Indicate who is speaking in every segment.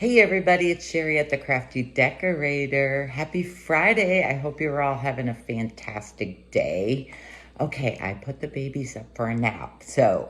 Speaker 1: Hey everybody, it's Sherry at the Crafty Decorator. Happy Friday. I hope you're all having a fantastic day. Okay, I put the babies up for a nap, so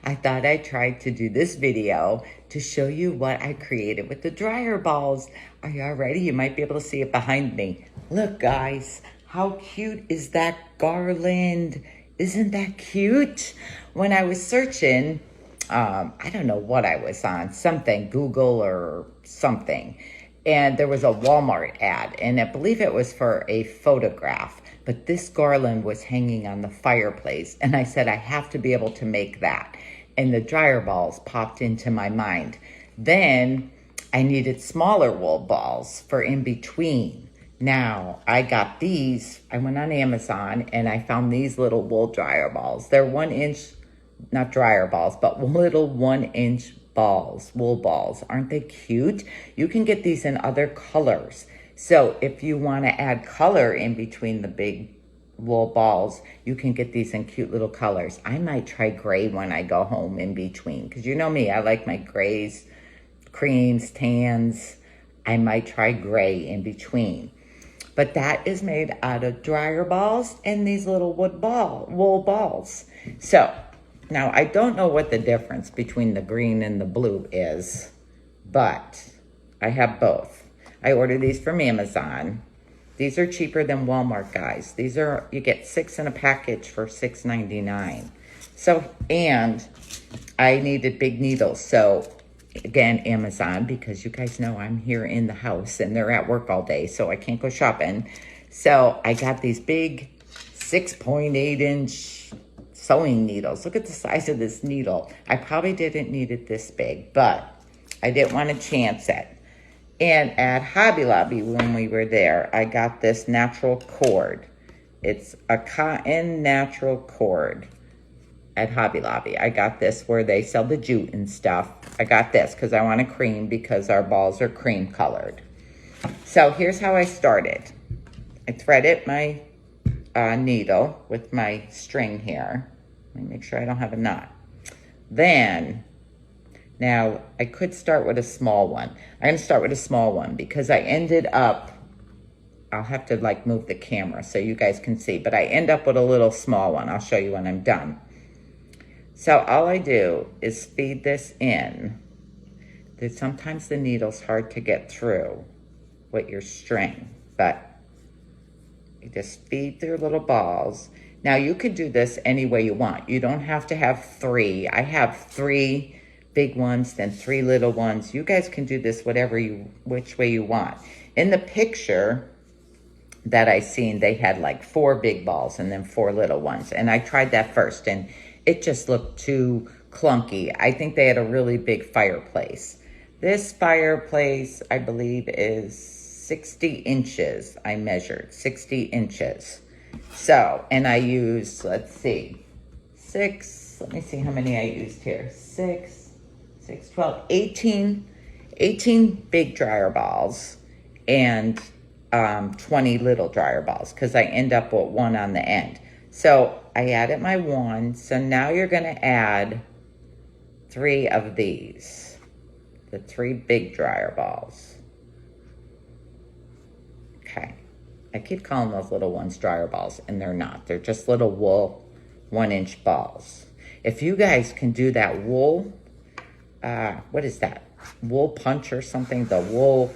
Speaker 1: I thought I'd try to do this video to show you what I created with the dryer balls. Are y'all ready? You might be able to see it behind me. Look guys, how cute is that garland? Isn't that cute? When I was searching, I don't know what I was on, something, Google or something. And there was a Walmart ad, and I believe it was for a photograph. But this garland was hanging on the fireplace, and I said, I have to be able to make that. And the dryer balls popped into my mind. Then I needed smaller wool balls for in between. Now, I got these, I went on Amazon, and I found these little wool dryer balls. They're 1 inch, not dryer balls, but little 1 inch balls, wool balls. Aren't they cute? You can get these in other colors. So if you want to add color in between the big wool balls, you can get these in cute little colors. I might try gray when I go home in between, because you know me, I like my grays, creams, tans. I might try gray in between. But that is made out of dryer balls and these little wool balls. So now, I don't know what the difference between the green and the blue is, but I have both. I ordered these from Amazon. These are cheaper than Walmart, guys. These are, you get 6 in a package for $6.99. So, and I needed big needles. So, again, Amazon, because you guys know I'm here in the house and they're at work all day, so I can't go shopping. So, I got these big 6.8-inch sewing needles. Look at the size of this needle. I probably didn't need it this big, but I didn't want to chance it. And at Hobby Lobby, when we were there, I got this natural cord. It's a cotton natural cord at Hobby Lobby. I got this where they sell the jute and stuff. I got this because I want a cream because our balls are cream colored. So here's how I started. I threaded my needle with my string here. Let me make sure I don't have a knot. Then, now I could start with a small one. I'm going to start with a small one because I ended up, I'll have to like move the camera so you guys can see, but I end up with a little small one. I'll show you when I'm done. So all I do is feed this in. Sometimes the needle's hard to get through with your string, but you just feed through little balls. Now you could do this any way you want. You don't have to have 3. I have 3 big ones, then 3 little ones. You guys can do this which way you want. In the picture that I seen, they had like 4 big balls and then 4 little ones. And I tried that first and it just looked too clunky. I think they had a really big fireplace. This fireplace, I believe, is 60 inches. I measured 60 inches. So, and I used, let's see, 6, let me see how many I used here. 6, 12, 18 big dryer balls and 20 little dryer balls because I end up with 1 on the end. So I added my 1. So now you're going to add 3 of these, the 3 big dryer balls. Okay. I keep calling those little ones dryer balls, and they're not. They're just little wool 1-inch balls. If you guys can do that wool, what is that? Wool punch or something? The wool,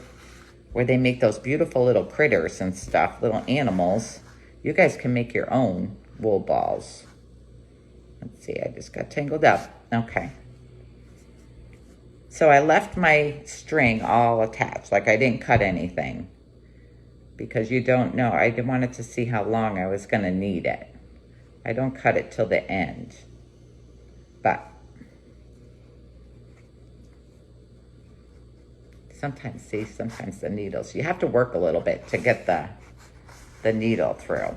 Speaker 1: where they make those beautiful little critters and stuff, little animals. You guys can make your own wool balls. Let's see, I just got tangled up. Okay. So I left my string all attached, like I didn't cut anything. Because you don't know, I wanted to see how long I was going to need it. I don't cut it till the end. But sometimes the needles, you have to work a little bit to get the needle through.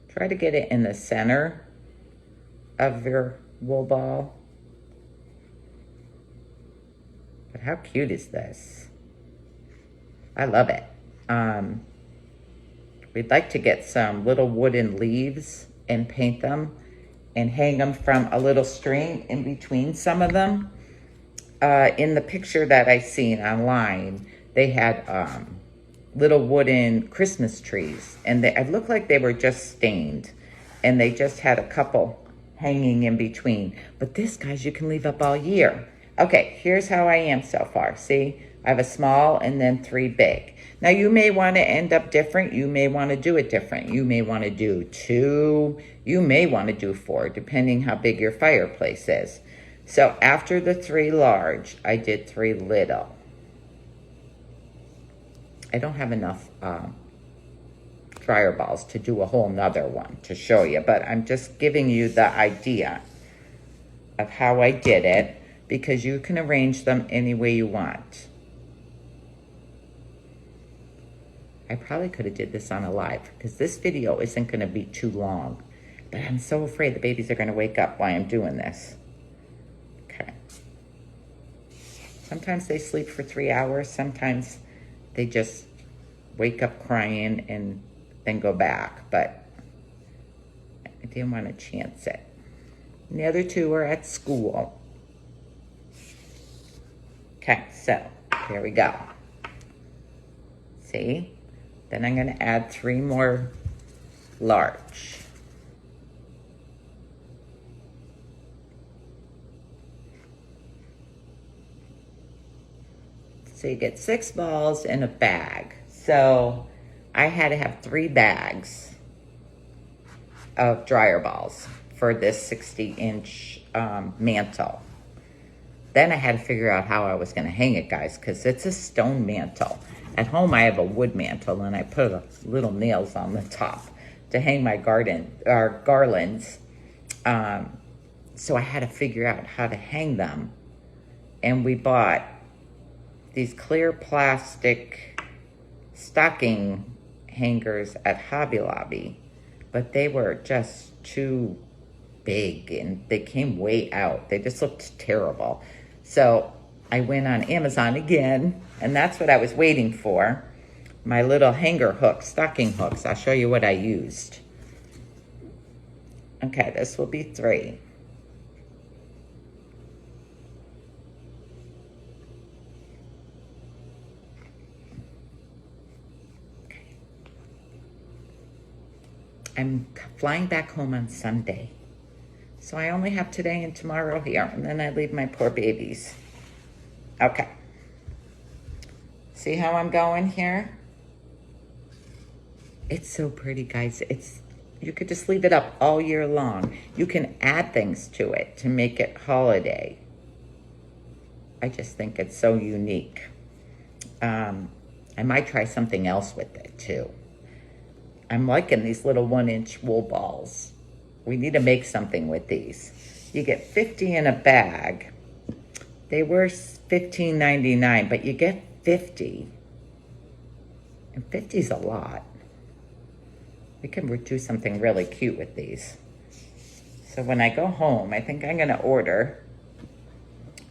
Speaker 1: Try to get it in the center of your wool ball. But how cute is this? I love it. We'd like to get some little wooden leaves and paint them and hang them from a little string in between some of them. In the picture that I seen online, they had little wooden Christmas trees, and it looked like they were just stained, and they just had a couple hanging in between. But this, guys, you can leave up all year. Okay, here's how I am so far. See, I have a small and then 3 big. Now, you may want to end up different. You may want to do it different. You may want to do 2. You may want to do 4, depending how big your fireplace is. So after the 3 large, I did 3 little. I don't have enough dryer balls to do a whole nother one to show you, but I'm just giving you the idea of how I did it, because you can arrange them any way you want. I probably could have did this on a live, because this video isn't going to be too long, but I'm so afraid the babies are going to wake up while I'm doing this. Okay. Sometimes they sleep for 3 hours. Sometimes they just wake up crying and then go back, but I didn't want to chance it. And the other 2 are at school. Okay, so here we go. See? Then I'm going to add 3 more large. So you get 6 balls in a bag. So I had to have 3 bags of dryer balls for this 60-inch mantle. Then I had to figure out how I was going to hang it, guys, because it's a stone mantle. At home, I have a wood mantle, and I put little nails on the top to hang my garlands. So I had to figure out how to hang them. And we bought these clear plastic stocking hangers at Hobby Lobby, but they were just too big, and they came way out. They just looked terrible. So I went on Amazon again, and that's what I was waiting for. My little hanger hooks, stocking hooks. I'll show you what I used. Okay, this will be 3. I'm flying back home on Sunday. So I only have today and tomorrow here, and then I leave my poor babies. Okay. See how I'm going here? It's so pretty, guys. You could just leave it up all year long. You can add things to it to make it holiday. I just think it's so unique. I might try something else with it too. I'm liking these little 1-inch wool balls. We need to make something with these. You get 50 in a bag. They were $15.99, but you get 50. And 50's a lot. We can do something really cute with these. So when I go home, I think I'm gonna order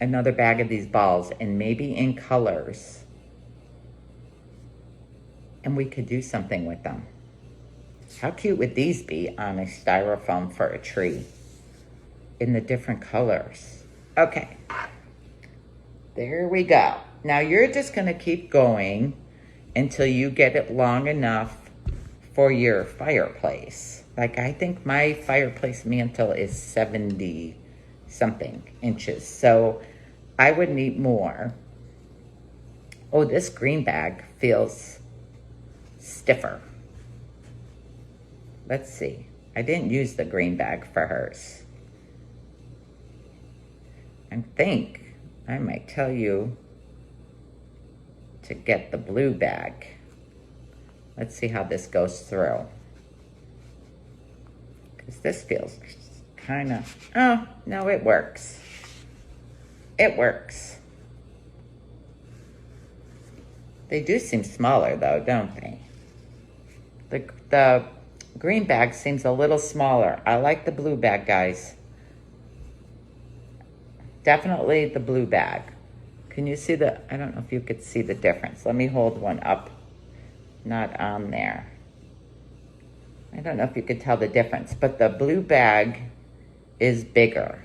Speaker 1: another bag of these balls, and maybe in colors. And we could do something with them. How cute would these be on a styrofoam for a tree in the different colors? Okay, there we go. Now you're just gonna keep going until you get it long enough for your fireplace. Like, I think my fireplace mantle is 70 something inches, so I would need more. Oh, this green bag feels stiffer. Let's see. I didn't use the green bag for hers. I think I might tell you to get the blue bag. Let's see how this goes through. Because this feels kind of, oh, no, it works. It works. They do seem smaller though, don't they? The green bag seems a little smaller. I like the blue bag, guys. Definitely the blue bag. Can you see I don't know if you could see the difference. Let me hold one up. Not on there. I don't know if you could tell the difference, but the blue bag is bigger.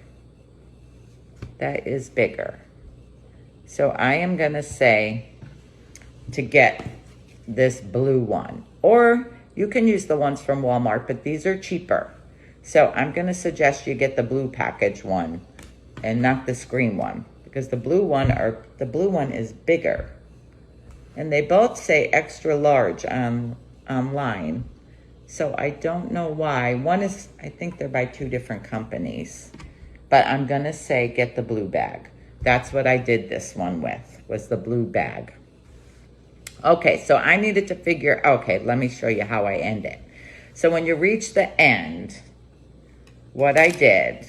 Speaker 1: That is bigger. So I am going to say to get this blue one. Or you can use the ones from Walmart, but these are cheaper. So I'm going to suggest you get the blue package one and not this green one, because the blue one is bigger. And they both say extra large online. So I don't know why. One is, I think they're by two different companies. But I'm going to say get the blue bag. That's what I did this one with, was the blue bag. Okay, so I needed to figure, okay, let me show you how I end it. So when you reach the end, what I did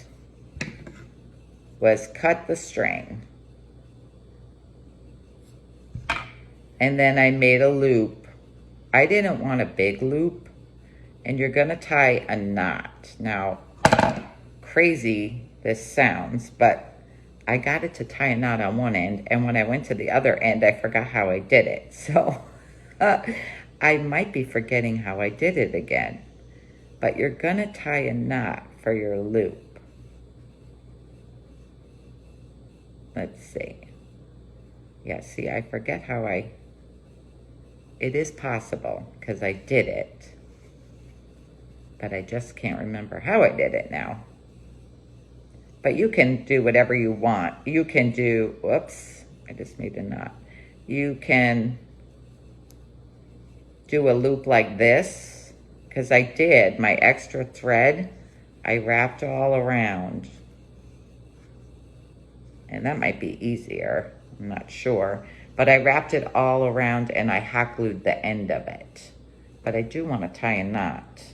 Speaker 1: was cut the string. And then I made a loop. I didn't want a big loop. And you're gonna tie a knot. Now, crazy this sounds, but I got it to tie a knot on one end, and when I went to the other end, I forgot how I did it. So, I might be forgetting how I did it again. But you're gonna tie a knot for your loop. Let's see. Yeah, see, I forget how it is possible, because I did it. But I just can't remember how I did it now. But you can do whatever you want. You can do, whoops, I just made a knot. You can do a loop like this, because I did my extra thread, I wrapped all around. And that might be easier, I'm not sure. But I wrapped it all around and I hot glued the end of it. But I do want to tie a knot.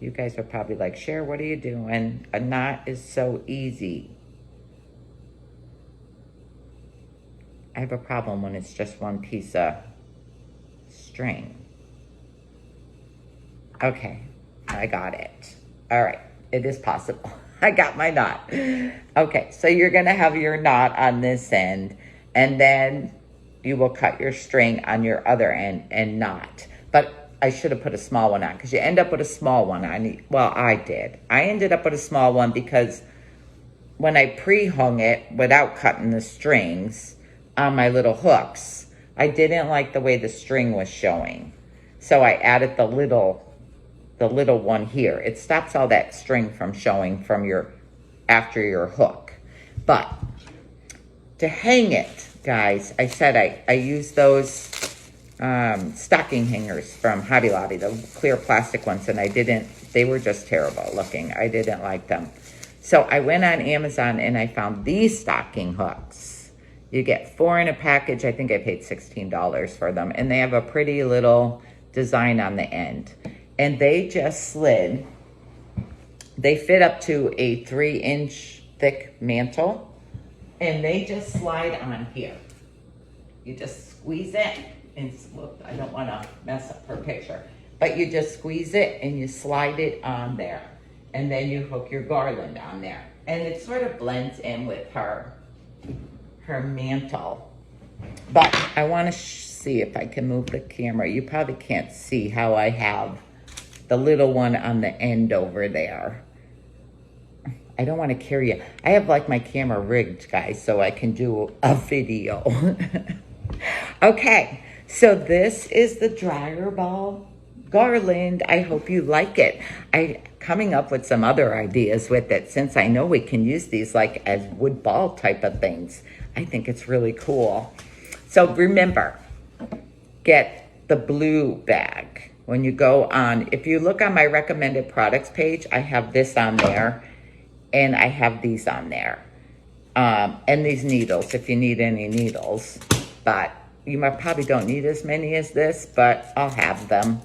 Speaker 1: You guys are probably like, Cher, what are you doing? A knot is so easy. I have a problem when it's just one piece of string. Okay, I got it. All right, it is possible. I got my knot. Okay, so you're gonna have your knot on this end, and then you will cut your string on your other end and knot. But I should have put a small one on, because you end up with a small one on. Well, I did. I ended up with a small one because when I pre-hung it without cutting the strings on my little hooks, I didn't like the way the string was showing. So I added the little one here. It stops all that string from showing from after your hook. But to hang it, guys, I said I used those stocking hangers from Hobby Lobby, the clear plastic ones, and they were just terrible looking. I didn't like them. So I went on Amazon and I found these stocking hooks. You get 4 in a package. I think I paid $16 for them. And they have a pretty little design on the end. And they just slid. They fit up to a 3-inch thick mantle. And they just slide on here. You just squeeze it. And look, I don't want to mess up her picture, but you just squeeze it and you slide it on there, and then you hook your garland on there, and it sort of blends in with her mantle. But I want to see if I can move the camera. You probably can't see how I have the little one on the end over there. I don't want to carry it. I have like my camera rigged, guys, so I can do a video. Okay. So this is the dryer ball garland. I hope you like it. I'm coming up with some other ideas with it, since I know we can use these like as wood ball type of things. I think it's really cool. So remember, get the blue bag. When you go on, if you look on my recommended products page, I have this on there, and I have these on there. And these needles, if you need any needles. But you probably don't need as many as this, but I'll have them.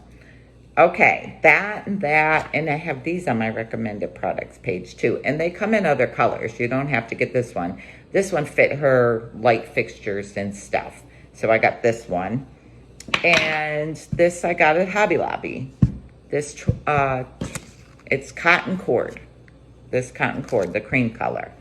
Speaker 1: Okay, that, and I have these on my recommended products page too. And they come in other colors. You don't have to get this one. This one fit her light fixtures and stuff. So I got this one. And this I got at Hobby Lobby. This, it's cotton cord. This cotton cord, the cream color.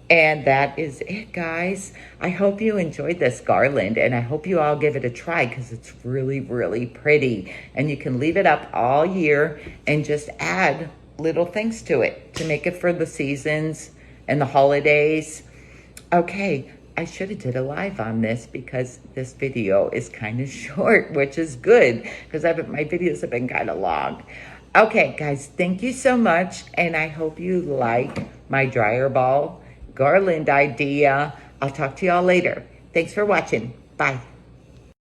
Speaker 1: And that is it, guys. I hope you enjoyed this garland, and I hope you all give it a try, because it's really, really pretty. And you can leave it up all year and just add little things to it to make it for the seasons and the holidays. Okay, I should have did a live on this because this video is kind of short, which is good because my videos have been kind of long. Okay, guys, thank you so much, and I hope you like my dryer ball garland idea. I'll talk to y'all later. Thanks for watching. Bye.